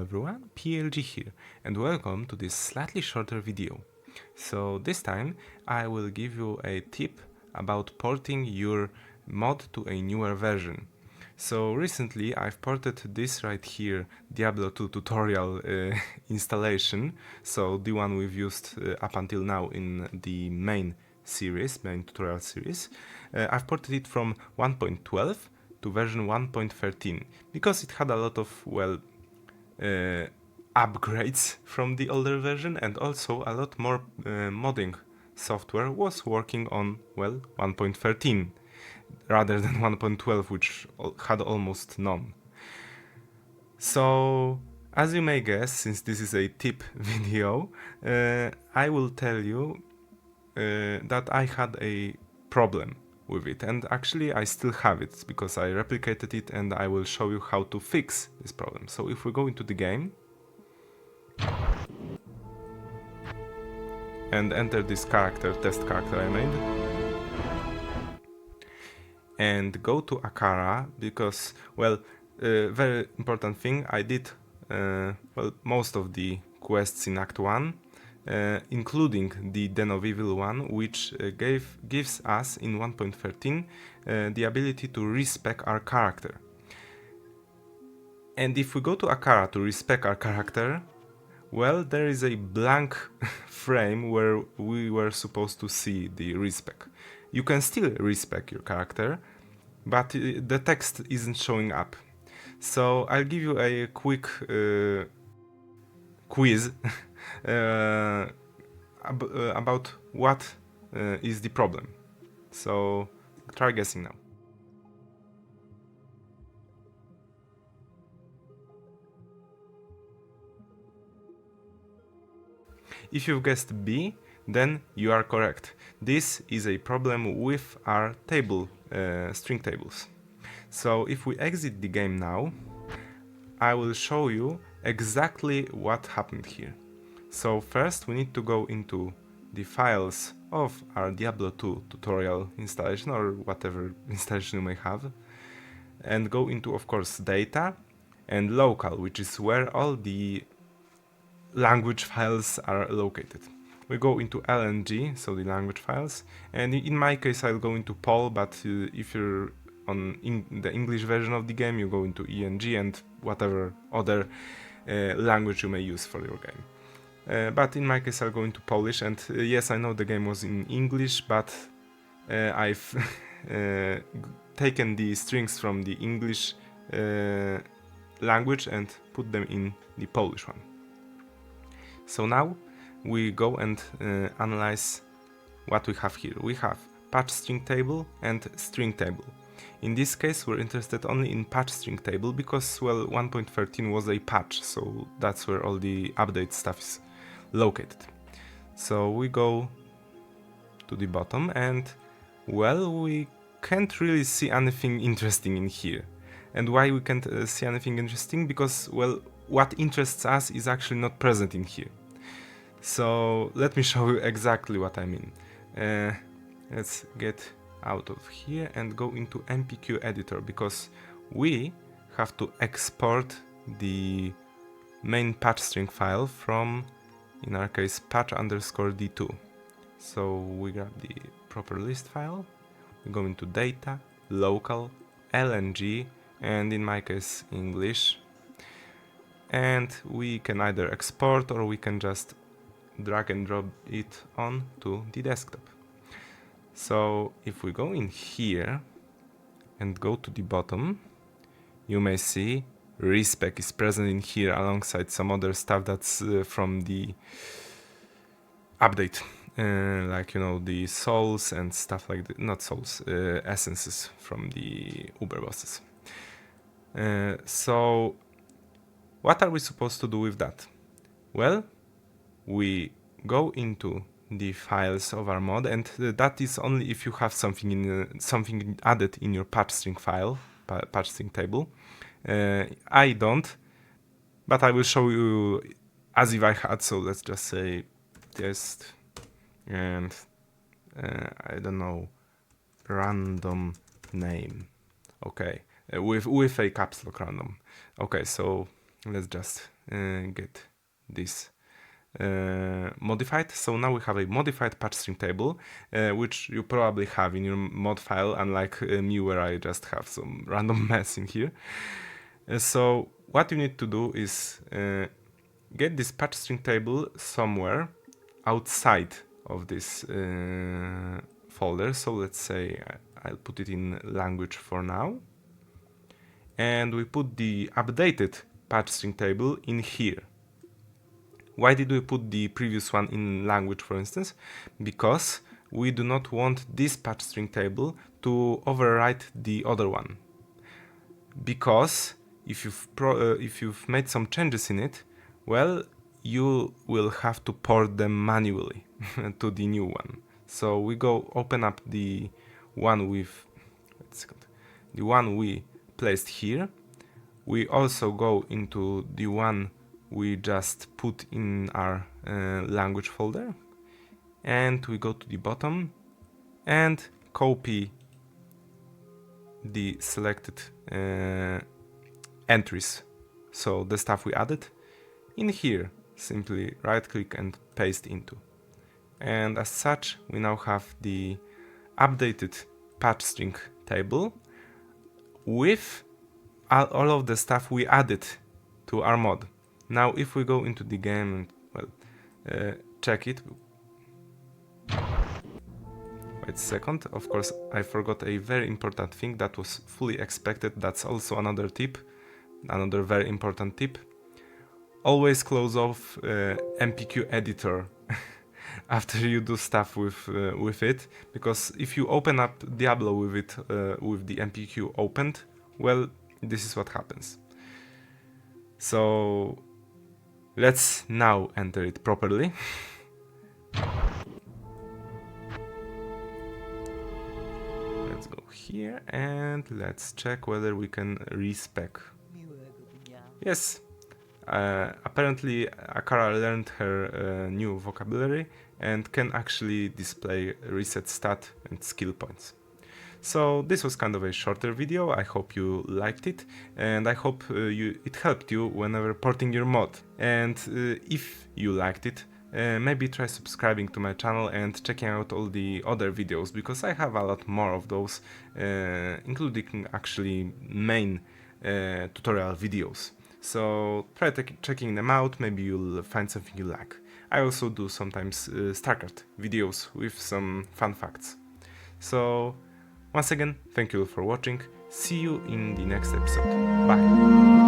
everyone, PLG here, and welcome to this slightly shorter video. So this time I will give you a tip about porting your mod to a newer version. So recently I've ported this right here, Diablo 2 tutorial installation, so the one we've used up until now in the main tutorial series. I've ported it from 1.12 to version 1.13 because it had a lot of, well, upgrades from the older version, and also a lot more modding software was working on, well, 1.13 rather than 1.12, which had almost none. So, as you may guess, since this is a tip video, I will tell you that I had a problem with it, and actually I still have it because I replicated it, and I will show you how to fix this problem. So if we go into the game and enter this test character I made, and go to Akara, because, well, very important thing, I did well, most of the quests in Act 1, including the Den of Evil one, which gives us in 1.13 the ability to respec our character. And if we go to Akara to respec our character, well, there is a blank frame where we were supposed to see the respec. You can still respec your character, but the text isn't showing up. So I'll give you a quick quiz about what is the problem. So try guessing now. If you've guessed B, then you are correct. This is a problem with our string tables. So if we exit the game now, I will show you exactly what happened here. So first we need to go into the files of our Diablo 2 tutorial installation, or whatever installation you may have, and go into, of course, data and local, which is where all the language files are located. We go into LNG, so the language files, and in my case I'll go into POL, but if you're on the English version of the game, you go into ENG and whatever other language you may use for your game. But in my case I'll go into Polish, and yes, I know the game was in English, but I've taken the strings from the English language and put them in the Polish one. So now we go and analyze what we have here. We have patch string table and string table. In this case we're interested only in patch string table because, well, 1.13 was a patch, so that's where all the update stuff is located. So we go to the bottom and, well, we can't really see anything interesting in here. And why we can't see anything interesting? Because, well, what interests us is actually not present in here. So let me show you exactly what I mean. Let's get out of here and go into MPQ editor, because we have to export the main patch string file from, in our case, patch_d2. So we grab the proper list file, we go into data, local, LNG, and in my case English, and we can either export or we can just drag and drop it onto the desktop. So if we go in here and go to the bottom, you may see respec is present in here alongside some other stuff that's from the update, like, you know, the souls and stuff like that. Not souls, essences from the Uber bosses. So what are we supposed to do with that? Well, we go into the files of our mod, and that is only if you have something added in your patch string file, patch string table. I don't, but I will show you as if I had. So let's just say test and I don't know, random name. Okay, with a caps lock random. Okay, so let's just get this modified. So now we have a modified patch string table, which you probably have in your mod file, unlike me, where I just have some random mess in here. So what you need to do is get this patch string table somewhere outside of this folder. So let's say I'll put it in language for now, and we put the updated patch string table in here. Why did we put the previous one in language, for instance? Because we do not want this patch string table to overwrite the other one. Because if you've made some changes in it, well, you will have to port them manually to the new one. So we go open up the one we placed here. We also go into the one we just put in our language folder, and we go to the bottom and copy the selected entries, so the stuff we added in here. Simply right click and paste into, and as such we now have the updated patch string table with all of the stuff we added to our mod. Now if we go into the game and check it. Wait a second, of course I forgot a very important thing that was fully expected. That's also another tip, another very important tip. Always close off MPQ editor after you do stuff with it, because if you open up Diablo with it with the MPQ opened, well, this is what happens. So let's now enter it properly. Let's go here and let's check whether we can respec. Yes, apparently Akara learned her new vocabulary and can actually display reset stat and skill points. So this was kind of a shorter video. I hope you liked it, and I hope it helped you whenever porting your mod. And if you liked it, maybe try subscribing to my channel and checking out all the other videos, because I have a lot more of those, including actually main tutorial videos. So try checking them out, maybe you'll find something you like. I also do sometimes StarCraft videos with some fun facts. So once again, thank you for watching. See you in the next episode. Bye!